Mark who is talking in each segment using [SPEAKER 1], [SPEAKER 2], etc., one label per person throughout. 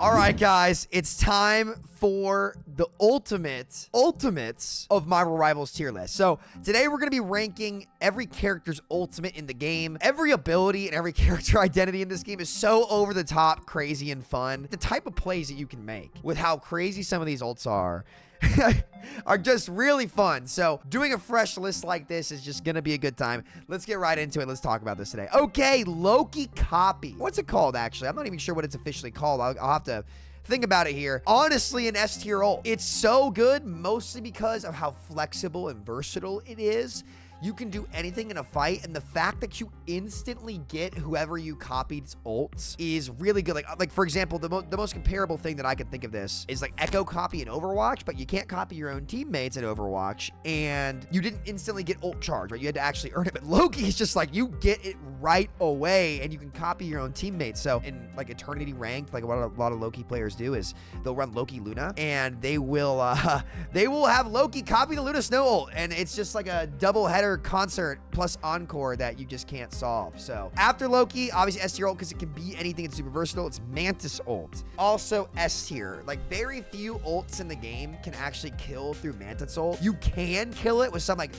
[SPEAKER 1] All right, guys, it's time for the ultimates of Marvel Rivals tier list. So today we're going to be ranking every character's ultimate in the game. Every ability and every character identity in this game is so over the top, crazy, and fun. The type of plays that you can make with how crazy some of these ults are just really fun. So doing a fresh list like this is just gonna be a good time. Let's get right into it. Let's talk about this today. Okay, Loki copy. What's it called, actually? I'm not even sure what it's officially called. I'll have to think about it here. Honestly, an S tier ult. It's so good, mostly because of how flexible and versatile it is. You can do anything in a fight, and the fact that you instantly get whoever you copied's ults is really good. Like for example, the most comparable thing that I can think of this is like Echo copy in Overwatch, but you can't copy your own teammates in Overwatch, and you didn't instantly get ult charge, right? You had to actually earn it. But Loki is just like, you get it right away, and you can copy your own teammates. So in like Eternity Ranked, like what a lot of Loki players do is they'll run Loki Luna, and they will have Loki copy the Luna Snow ult, and it's just like a double header concert plus encore that you just can't solve. So after Loki, obviously S tier ult because it can be anything. It's super versatile. It's Mantis ult. Also S tier. Like very few ults in the game can actually kill through Mantis ult. You can kill it with some like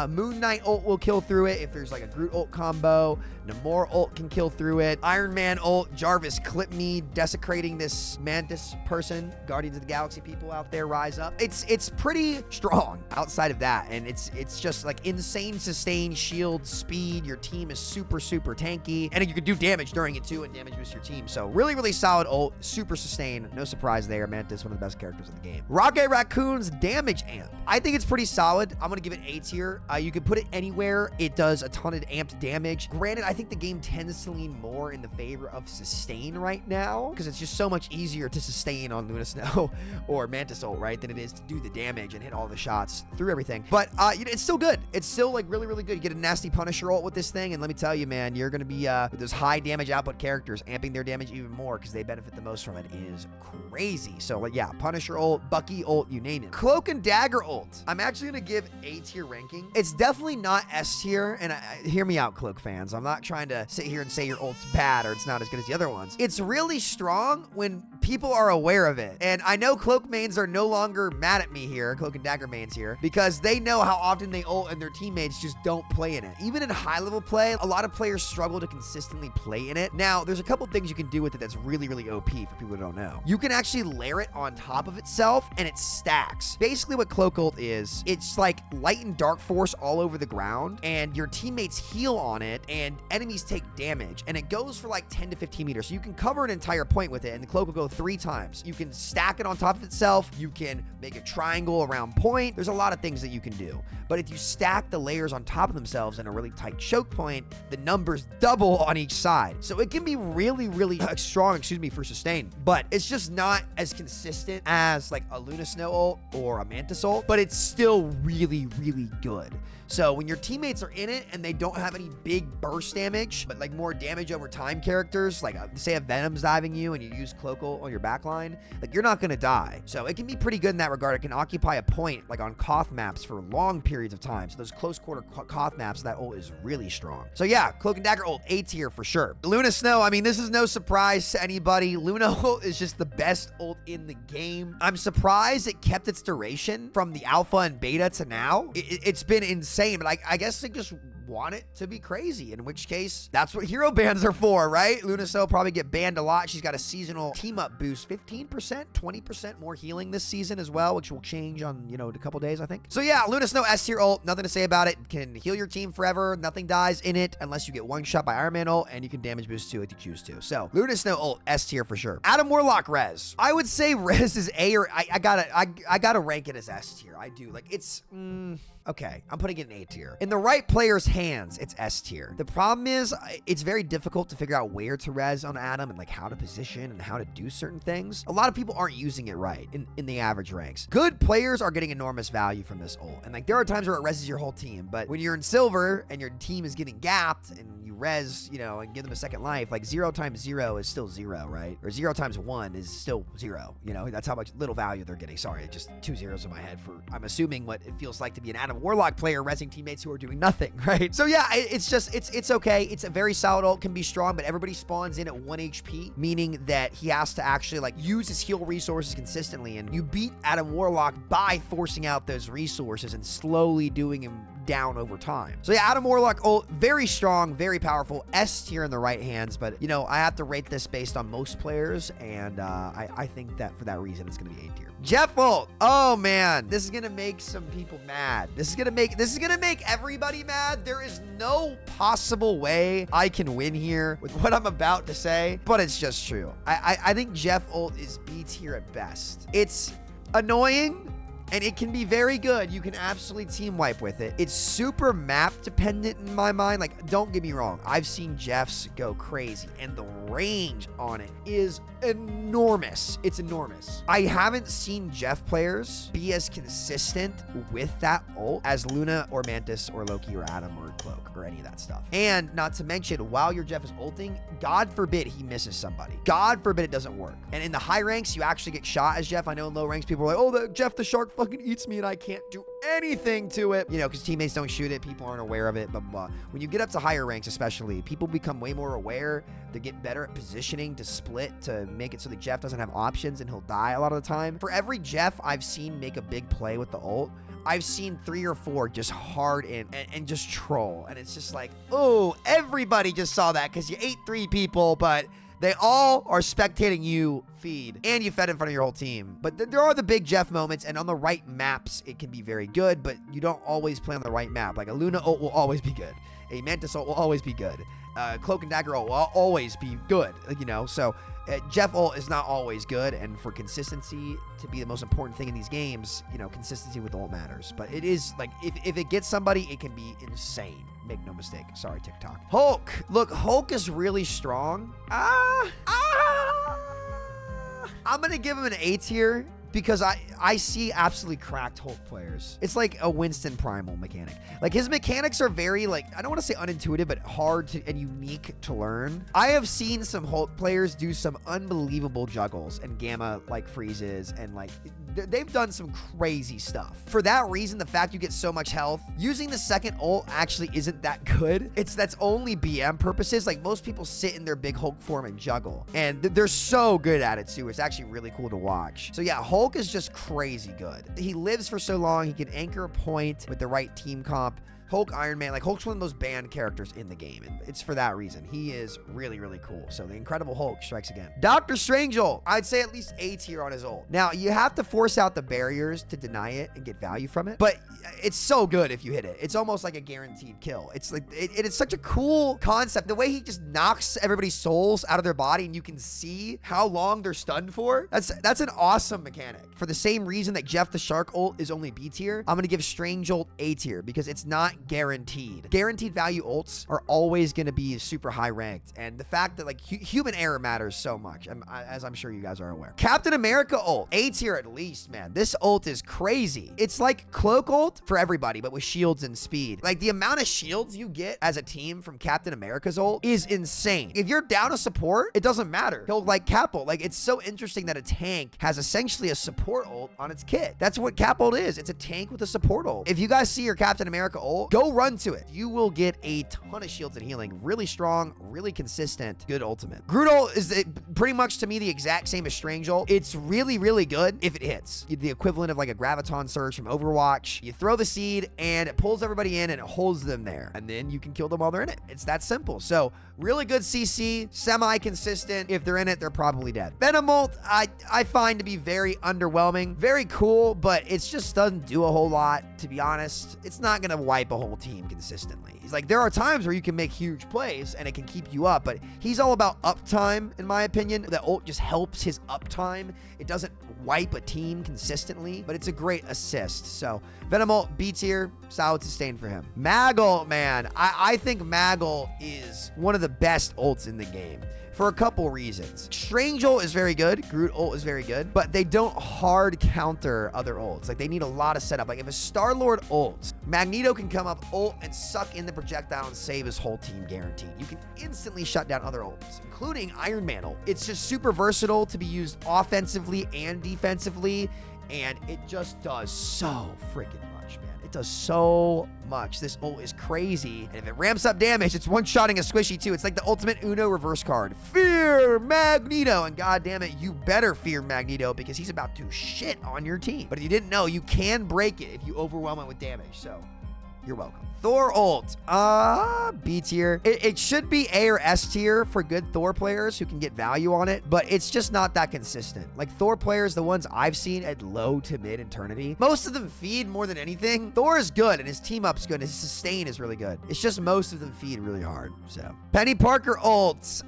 [SPEAKER 1] Moon Knight ult will kill through it if there's like a Groot ult combo. Namor ult can kill through it. Iron Man ult. Jarvis clip me, desecrating this Mantis person. Guardians of the Galaxy people out there, rise up. It's pretty strong outside of that, and it's just like insane sustain, shield, speed. Your team is super tanky, and you can do damage during it too and damage boost your team. So really solid ult, super sustain. No surprise there. Mantis, one of the best characters in the game. Rocket Raccoon's damage amp. I think it's pretty solid. I'm gonna give it A tier. You can put it anywhere. It does a ton of amped damage. Granted, I think the game tends to lean more in the favor of sustain right now because it's just so much easier to sustain on Luna Snow or Mantis ult, right, than it is to do the damage and hit all the shots through everything. But it's still good. It's still like really good. You get a nasty Punisher ult with this thing, and let me tell you, man, you're gonna be with those high damage output characters, amping their damage even more because they benefit the most from it is crazy. So like, yeah, Punisher ult, Bucky ult, you name it. Cloak and Dagger ult. I'm actually gonna give A tier ranking. It's definitely not S tier, and hear me out, Cloak fans. I'm not trying to sit here and say your ult's bad or it's not as good as the other ones. It's really strong when people are aware of it, and I know Cloak mains are no longer mad at me here, Cloak and Dagger mains here, because they know how often they ult and their teammates just don't play in it. Even in high level play, a lot of players struggle to consistently play in it. Now, there's a couple things you can do with it that's really OP for people who don't know. You can actually layer it on top of itself, and it stacks. Basically what Cloak ult is, it's like light and dark force all over the ground, and your teammates heal on it, and enemies take damage, and it goes for like 10 to 15 meters. So you can cover an entire point with it, and the Cloak will go 3 times. You can stack it on top of itself. You can make a triangle around point. There's a lot of things that you can do. But if you stack the layers on top of themselves in a really tight choke point, the numbers double on each side. So it can be really strong, for sustain. But it's just not as consistent as like a Luna Snow ult or a Mantis ult, but it's still really good. So when your teammates are in it and they don't have any big burst damage, but like more damage over time characters, like say a Venom's diving you and you use Cloak ult on your backline, like you're not gonna die. So it can be pretty good in that regard. It can occupy a point like on Koth maps for long periods of time. So those close quarter Koth maps, that ult is really strong. So yeah, Cloak and Dagger ult, A tier for sure. Luna Snow, I mean, this is no surprise to anybody. Luna ult is just the best ult in the game. I'm surprised it kept its duration from the alpha and beta to now. It's been insane, but I guess they just want it to be crazy, in which case that's what hero bans are for, right? Luna Snow probably get banned a lot. She's got a seasonal team up boost, 15%, 20% more healing this season as well, which will change on, in a couple days, I think. So yeah, Luna Snow S tier ult, nothing to say about it. Can heal your team forever. Nothing dies in it unless you get one shot by Iron Man ult, and you can damage boost too if you choose to. So Luna Snow ult, S tier for sure. Adam Warlock res. I would say res is A, or I gotta rank it as S tier. I do. Like it's okay, I'm putting it in A tier. In the right player's hands, it's S tier. The problem is it's very difficult to figure out where to res on Adam and like how to position and how to do certain things. A lot of people aren't using it right in the average ranks. Good players are getting enormous value from this ult. And like there are times where it reses your whole team, but when you're in silver and your team is getting gapped and you res, and give them a second life, like 0 times 0 is still 0, right? Or 0 times 1 is still 0. That's how much little value they're getting. Sorry, just 2 zeros in my head for, I'm assuming what it feels like to be an Adam Adam Warlock player resing teammates who are doing nothing, right? So yeah, it's okay. It's a very solid ult, can be strong, but everybody spawns in at 1 HP, meaning that he has to actually like use his heal resources consistently, and you beat Adam Warlock by forcing out those resources and slowly doing him down over time. So yeah, Adam Warlock ult, very strong, very powerful, S tier in the right hands, but you know, I have to rate this based on most players, and I think that for that reason, it's gonna be A tier. Jeff ult. Oh man, this is gonna make some people mad. This is gonna make everybody mad. There is no possible way I can win here with what I'm about to say, but it's just true. I think Jeff ult is B tier at best. It's annoying, and it can be very good. You can absolutely team wipe with it. It's super map dependent in my mind. Like, don't get me wrong. I've seen Jeff's go crazy, and the range on it is enormous. It's enormous. I haven't seen Jeff players be as consistent with that ult as Luna or Mantis or Loki or Adam or Cloak or any of that stuff. And not to mention, while your Jeff is ulting, God forbid he misses somebody. God forbid it doesn't work. And in the high ranks, you actually get shot as Jeff. I know in low ranks, people are like, oh, the Jeff the Shark fucking eats me and I can't do anything to it, you know, because teammates don't shoot it, people aren't aware of it, blah, blah, blah. When you get up to higher ranks, especially, people become way more aware. They get better at positioning to split, to make it so that Jeff doesn't have options and he'll die a lot of the time. For every Jeff I've seen make a big play with the ult, I've seen 3 or 4 just hard in and just troll. And it's just like, oh, everybody just saw that because you ate 3 people, but they all are spectating you feed, and you fed in front of your whole team. But there are the big Jeff moments, and on the right maps, it can be very good, but you don't always play on the right map. Like a Luna ult will always be good. A Mantis ult will always be good. Cloak and Dagger ult will always be good, you know? So Jeff ult is not always good, and for consistency to be the most important thing in these games, you know, consistency with ult matters. But it is, like, if it gets somebody, it can be insane. Make no mistake. Sorry, TikTok. Hulk. Look, Hulk is really strong. I'm going to give him an A tier because I see absolutely cracked Hulk players. It's like a Winston Primal mechanic. Like, his mechanics are very, like, I don't want to say unintuitive, but hard to, and unique to learn. I have seen some Hulk players do some unbelievable juggles and gamma, like, freezes, and, like, they've done some crazy stuff. For that reason, the fact you get so much health, using the second ult actually isn't that good. That's only BM purposes. Like, most people sit in their big Hulk form and juggle, and they're so good at it, too. It's actually really cool to watch. So, yeah, Hulk is just crazy good. He lives for so long. He can anchor a point with the right team comp. Hulk, Iron Man, like, Hulk's one of those banned characters in the game, and it's for that reason. He is really, really cool. So the Incredible Hulk strikes again. Doctor Strange ult. I'd say at least A tier on his ult. Now, you have to force out the barriers to deny it and get value from it, but it's so good if you hit it. It's almost like a guaranteed kill. It's like, it's such a cool concept. The way he just knocks everybody's souls out of their body, and you can see how long they're stunned for. That's an awesome mechanic. For the same reason that Jeff the Shark ult is only B tier, I'm going to give Strange ult A tier because it's not guaranteed. Guaranteed value ults are always going to be super high ranked, and the fact that, like, human error matters so much, as I'm sure you guys are aware. Captain America ult, A tier at least, man. This ult is crazy. It's like Cloak ult for everybody, but with shields and speed. Like, the amount of shields you get as a team from Captain America's ult is insane. If you're down a support, it doesn't matter. He'll, like, Cap ult. Like, it's so interesting that a tank has essentially a support ult on its kit. That's what Cap ult is. It's a tank with a support ult. If you guys see your Captain America ult, go run to it. You will get a ton of shields and healing. Really strong, really consistent, good ultimate. Groot ult is pretty much, to me, the exact same as Strange ult. It's really, really good if it hits. The equivalent of like a Graviton Surge from Overwatch. You throw the seed and it pulls everybody in and it holds them there. And then you can kill them while they're in it. It's that simple. So really good CC, semi-consistent. If they're in it, they're probably dead. Venom ult, I find to be very underwhelming. Very cool, but it just doesn't do a whole lot, to be honest. It's not going to wipe a whole team consistently. He's like, there are times where you can make huge plays and it can keep you up, but he's all about uptime, in my opinion. The ult just helps his uptime. It doesn't wipe a team consistently, but it's a great assist. So Venom ult, B tier, solid sustain for him. Mag ult, man. I think Mag ult is one of the best ults in the game, for a couple reasons. Strange ult is very good. Groot ult is very good, but they don't hard counter other ults. Like, they need a lot of setup. Like, if a Star-Lord ults, Magneto can come up, ult, and suck in the projectile and save his whole team guaranteed. You can instantly shut down other ults, including Iron Man ult. It's just super versatile to be used offensively and defensively, and it just does so freaking much, man. It does so much. This ult is crazy. And if it ramps up damage, it's one-shotting a squishy too. It's like the ultimate Uno reverse card. Fear Magneto. And god damn it, you better fear Magneto because he's about to shit on your team. But if you didn't know, you can break it if you overwhelm it with damage. So you're welcome. Thor ult. B tier. It should be A or S tier for good Thor players who can get value on it, but it's just not that consistent. Like Thor players, the ones I've seen at low to mid eternity, most of them feed more than anything. Thor is good and his team up's good. His sustain is really good. It's just most of them feed really hard. So Penny Parker ults.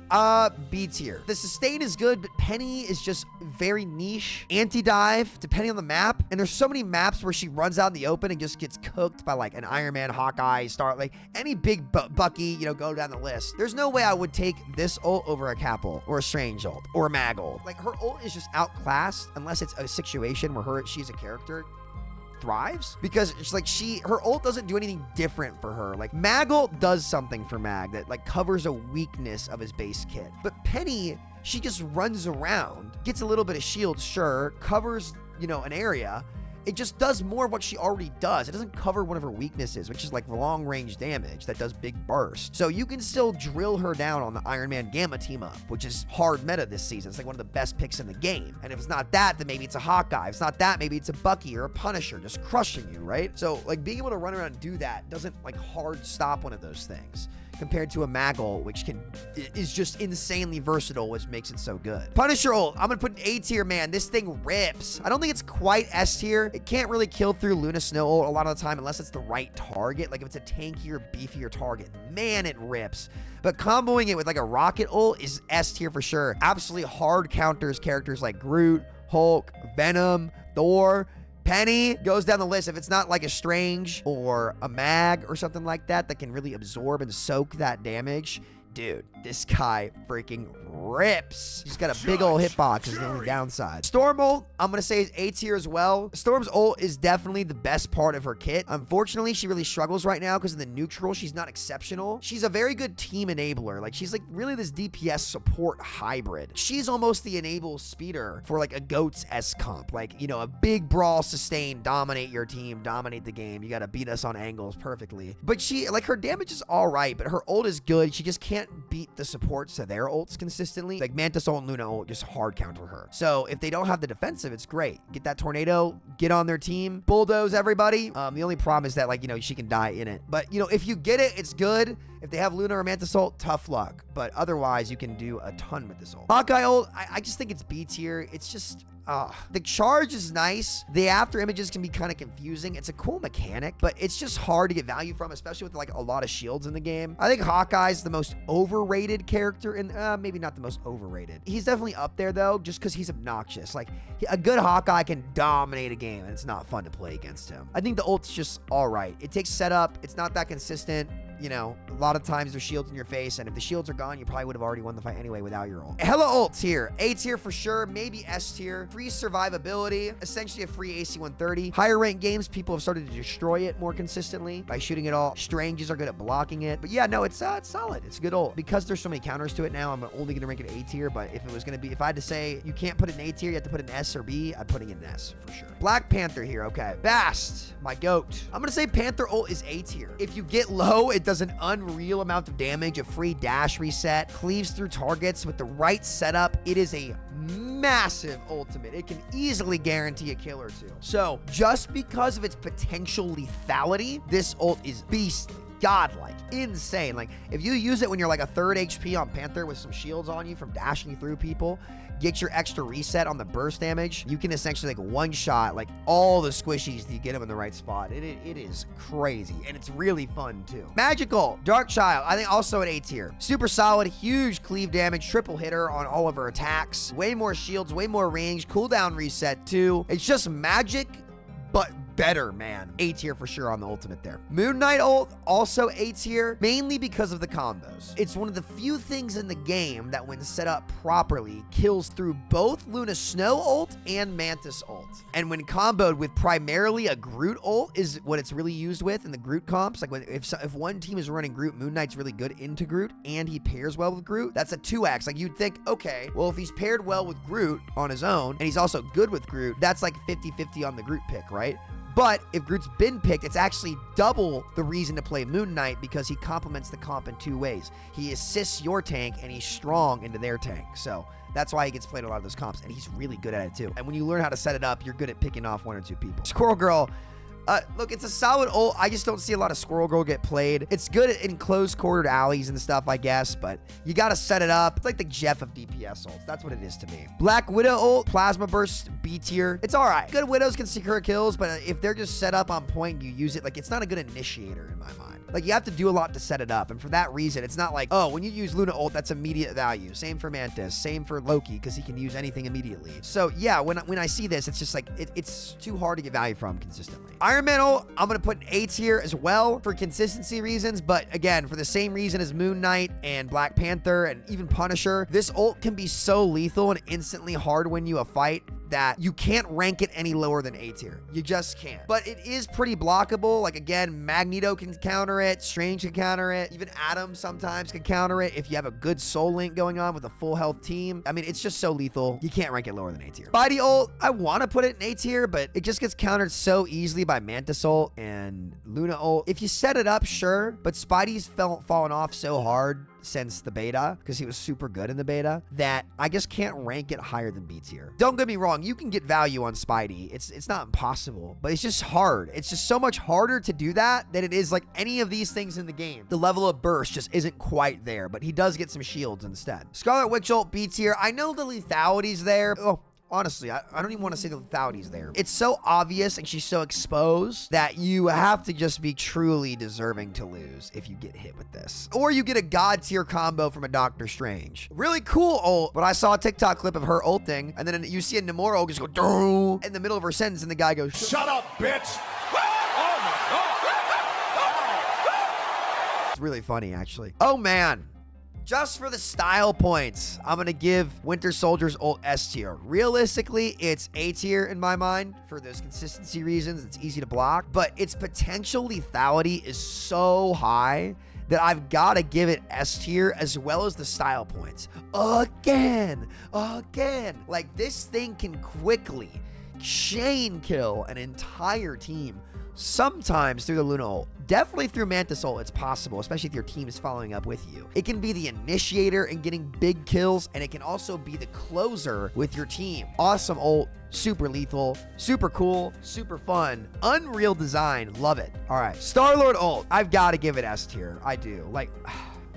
[SPEAKER 1] B tier. The sustain is good, but Penny is just very niche. Anti-dive, depending on the map. And there's so many maps where she runs out in the open and just gets cooked by like an Iron Man, Hawkeye, Star, like any big Bucky, you know, go down the list. There's no way I would take this ult over a Cap ult or a Strange ult or a Mag ult. Like her ult is just outclassed unless it's a situation where she's a character thrives, because it's like her ult doesn't do anything different for her. Like Mag ult does something for Mag that like covers a weakness of his base kit, but Penny, she just runs around, gets a little bit of shield, sure, covers, you know, an area. It just does more of what she already does. It doesn't cover one of her weaknesses, which is like long range damage that does big burst. So you can still drill her down on the Iron Man Gamma team up, which is hard meta this season. It's like one of the best picks in the game. And if it's not that, then maybe it's a Hawkeye. If it's not that, maybe it's a Bucky or a Punisher just crushing you, right? So like being able to run around and do that doesn't like hard stop one of those things, compared to a Mag ult, which is just insanely versatile, which makes it so good. Punisher ult, I'm gonna put an A tier, man. This thing rips. I don't think it's quite S tier. It can't really kill through Luna Snow ult a lot of the time unless it's the right target. Like if it's a tankier, beefier target, man, it rips. But comboing it with like a rocket ult is S tier for sure. Absolutely hard counters characters like Groot, Hulk, Venom, Thor. Penny goes down the list. If it's not like a Strange or a Mag or something like that that can really absorb and soak that damage, dude, this guy freaking rips. He's got a big old hitbox is the only downside. Storm ult, I'm gonna say is A tier as well. Storm's ult is definitely the best part of her kit. Unfortunately, she really struggles right now because in the neutral, she's not exceptional. She's a very good team enabler. Like she's like really this DPS support hybrid. She's almost the enable speeder for like a GOATS-esque comp. Like, you know, a big brawl sustain, dominate your team, dominate the game. You gotta beat us on angles perfectly. But she, like her damage is all right, but her ult is good. She just can't beat the supports to their ults consistently. Like Mantis ult and Luna ult just hard counter her. So if they don't have the defensive, it's great. Get that tornado, get on their team, bulldoze everybody. The only problem is that, like, you know, she can die in it. But, you know, if you get it, it's good. If they have Luna or Mantis ult, tough luck. But otherwise, you can do a ton with this ult. Hawkeye ult, I just think it's B tier. It's just... the charge is nice. The after images can be kind of confusing. It's a cool mechanic, but it's just hard to get value from, especially with like a lot of shields in the game. I think Hawkeye's the most overrated character in, maybe not the most overrated. He's definitely up there though, just because he's obnoxious. Like a good Hawkeye can dominate a game and it's not fun to play against him. I think the ult's just all right. It takes setup. It's not that consistent. You know, a lot of times there's shields in your face, and if the shields are gone, you probably would have already won the fight anyway without your ult. Hela ult's here. A tier for sure, maybe S tier. Free survivability, essentially a free AC 130. Higher rank games, people have started to destroy it more consistently by shooting it all. Stranges are good at blocking it. But yeah, no, it's solid. It's a good ult. Because there's so many counters to it now, I'm only going to rank it A tier, but if it was going to be, if I had to say you can't put it in A tier, you have to put it in S or B, I'm putting it in S for sure. Black Panther here, okay. Bast, my goat. I'm going to say Panther ult is A tier. If you get low, it does an unreal amount of damage, a free dash reset, cleaves through targets with the right setup. It is a massive ultimate. It can easily guarantee a kill or two. So just because of its potential lethality, this ult is beastly. Godlike, insane. Like if you use it when you're like a third HP on Panther with some shields on you from dashing through people, get your extra reset on the burst damage, you can essentially like one shot like all the squishies that you get them in the right spot. It is crazy and it's really fun too. Magical Dark Child, I think also an A tier. Super solid, huge cleave damage, triple hitter on all of her attacks, way more shields, way more range, cooldown reset too. It's just magic, but better, man. A tier for sure on the ultimate there. Moon Knight ult, also A tier, mainly because of the combos. It's one of the few things in the game that when set up properly, kills through both Luna Snow ult and Mantis ult. And when comboed with primarily a Groot ult is what it's really used with in the Groot comps. Like if one team is running Groot, Moon Knight's really good into Groot and he pairs well with Groot, that's a 2x. Like you'd think, okay, well if he's paired well with Groot on his own and he's also good with Groot, that's like 50-50 on the Groot pick, right? But if Groot's been picked, it's actually double the reason to play Moon Knight because he complements the comp in 2 ways. He assists your tank and he's strong into their tank. So that's why he gets played a lot of those comps, and he's really good at it too. And when you learn how to set it up, you're good at picking off 1 or 2 people. Squirrel Girl, look, it's a solid ult. I just don't see a lot of Squirrel Girl get played. It's good in close quartered alleys and stuff, I guess, but you got to set it up. It's like the Jeff of DPS ults. That's what it is to me. Black Widow ult, Plasma Burst, B tier. It's all right. Good Widows can secure kills, but if they're just set up on point, you use it. Like, it's not a good initiator in my mind. Like, you have to do a lot to set it up, and for that reason, it's not like, oh, when you use Luna ult, that's immediate value. Same for Mantis, same for Loki, because he can use anything immediately. So, yeah, when I see this, it's just like, it's too hard to get value from consistently. Iron Man ult, I'm going to put an A tier as well for consistency reasons, but again, for the same reason as Moon Knight and Black Panther and even Punisher, this ult can be so lethal and instantly hard win you a fight that you can't rank it any lower than A tier. You just can't. But it is pretty blockable. Like, again, Magneto can counter it, Strange can counter it, even Adam sometimes can counter it if you have a good soul link going on with a full health team. I mean, it's just so lethal. You can't rank it lower than A tier. Spidey ult, I want to put it in A tier, but it just gets countered so easily by Mantis ult and Luna ult. If you set it up, sure, but Spidey's fallen off so hard since the beta, because he was super good in the beta, that I just can't rank it higher than B tier. Don't get me wrong, you can get value on Spidey. It's not impossible, but it's just hard. It's just so much harder to do that than it is like any of these things in the game. The level of burst just isn't quite there, but he does get some shields instead. Scarlet Witch ult, B tier. I know the lethality's there. Oh, honestly, I don't even want to say the lethality's there. It's so obvious and she's so exposed that you have to just be truly deserving to lose if you get hit with this. Or you get a god tier combo from a Doctor Strange. Really cool ult, but I saw a TikTok clip of her ulting, and then you see a Namor ult just go Doo! In the middle of her sentence, and the guy goes, "Shut up, bitch!" It's really funny, actually. Oh, man. Just for the style points, I'm going to give Winter Soldier's ult S tier. Realistically, it's A tier in my mind for those consistency reasons. It's easy to block, but its potential lethality is so high that I've got to give it S tier as well as the style points. Again. Like, this thing can quickly chain kill an entire team. Sometimes through the Luna ult. Definitely through Mantis ult, it's possible, especially if your team is following up with you. It can be the initiator and getting big kills, and it can also be the closer with your team. Awesome ult, super lethal, super cool, super fun. Unreal design, love it. All right, Star-Lord ult, I've got to give it S tier. I do. Like,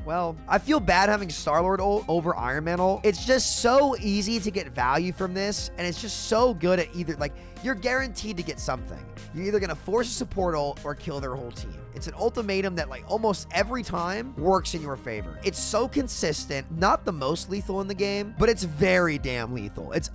[SPEAKER 1] well, I feel bad having Star-Lord ult over Iron Man ult. It's just so easy to get value from this, and it's just so good at either, like, you're guaranteed to get something. You're either going to force a support ult or kill their whole team. It's an ultimatum that, like, almost every time works in your favor. It's so consistent, not the most lethal in the game, but it's very damn lethal. It's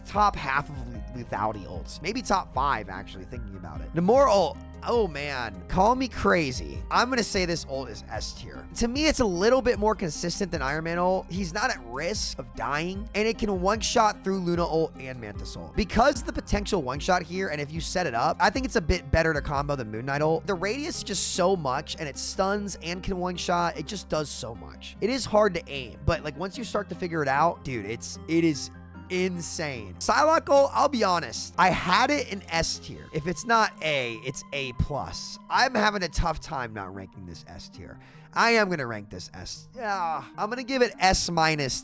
[SPEAKER 1] top half of lethality ults. Maybe top 5, actually, thinking about it. Namor ult. Oh, man. Call me crazy. I'm going to say this ult is S tier. To me, it's a little bit more consistent than Iron Man ult. He's not at risk of dying, and it can one-shot through Luna ult and Mantis ult. Because the potential one-shot here, and if you set it up, I think it's a bit better to combo than Moon Knight ult. The radius is just so much, and it stuns and can one-shot. It just does so much. It is hard to aim, but, like, once you start to figure it out, dude, it is insane. Psylocke ult, I'll be honest, I had it in S tier. If it's not A, it's A+. I'm having a tough time not ranking this S tier. I am going to rank this S. Yeah, I'm going to give it S-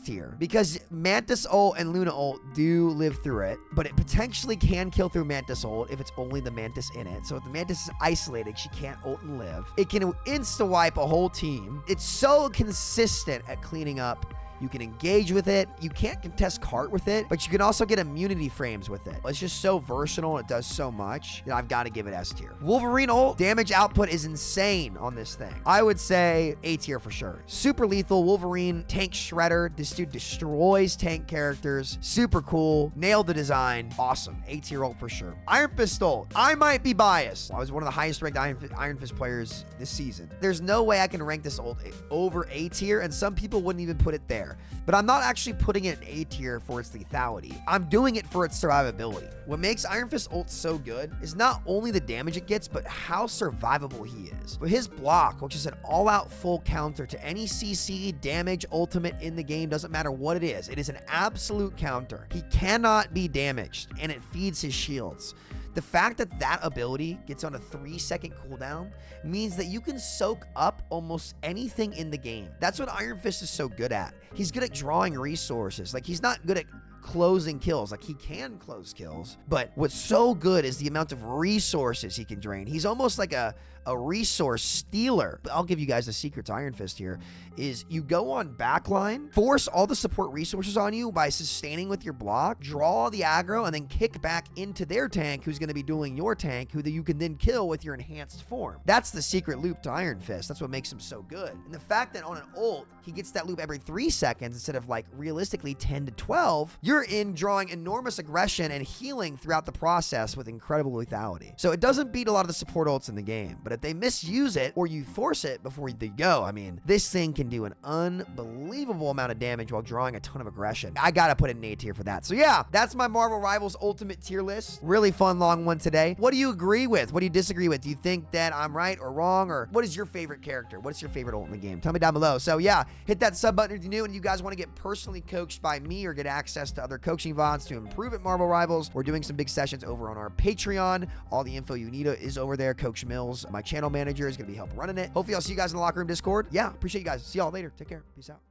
[SPEAKER 1] tier because Mantis ult and Luna ult do live through it, but it potentially can kill through Mantis ult if it's only the Mantis in it. So if the Mantis is isolated, she can't ult and live. It can insta-wipe a whole team. It's so consistent at cleaning up. You can engage with it. You can't contest cart with it, but you can also get immunity frames with it. It's just so versatile. It does so much that I've got to give it S tier. Wolverine ult, damage output is insane on this thing. I would say A tier for sure. Super lethal Wolverine, tank shredder. This dude destroys tank characters. Super cool. Nailed the design. Awesome. A tier ult for sure. Iron Fist ult. I might be biased. I was one of the highest ranked Iron Fist players this season. There's no way I can rank this ult over A tier, and some people wouldn't even put it there. But I'm not actually putting it in A tier for its lethality. I'm doing it for its survivability. What makes Iron Fist ult so good is not only the damage it gets, but how survivable he is. But his block, which is an all-out full counter to any CC, damage, ultimate in the game, doesn't matter what it is. It is an absolute counter. He cannot be damaged, and it feeds his shields. The fact that that ability gets on a 3-second cooldown means that you can soak up almost anything in the game. That's what Iron Fist is so good at. He's good at drawing resources. Like, he's not good at closing kills. Like, he can close kills, but what's so good is the amount of resources he can drain. He's almost like a resource stealer. I'll give you guys a secret to Iron Fist here, is you go on backline, force all the support resources on you by sustaining with your block, draw the aggro, and then kick back into their tank, who's going to be dueling your tank, who you can then kill with your enhanced form. That's the secret loop to Iron Fist. That's what makes him so good. And the fact that on an ult, he gets that loop every 3 seconds instead of like realistically 10 to 12, you're in drawing enormous aggression and healing throughout the process with incredible lethality. So it doesn't beat a lot of the support ults in the game, but if they misuse it or you force it before they go, I mean, this thing can do an unbelievable amount of damage while drawing a ton of aggression. I gotta put an A tier for that. So yeah, that's my Marvel Rivals Ultimate tier list. Really fun, long one today. What do you agree with? What do you disagree with? Do you think that I'm right or wrong? Or what is your favorite character? What's your favorite ult in the game? Tell me down below. So yeah, hit that sub button if you're new and you guys want to get personally coached by me or get access to other coaching VODs to improve at Marvel Rivals. We're doing some big sessions over on our Patreon. All the info you need is over there. Coach Mills, my channel manager, is going to be helping running it. Hopefully I'll see you guys in the locker room Discord. Yeah, appreciate you guys. See y'all later. Take care. Peace out.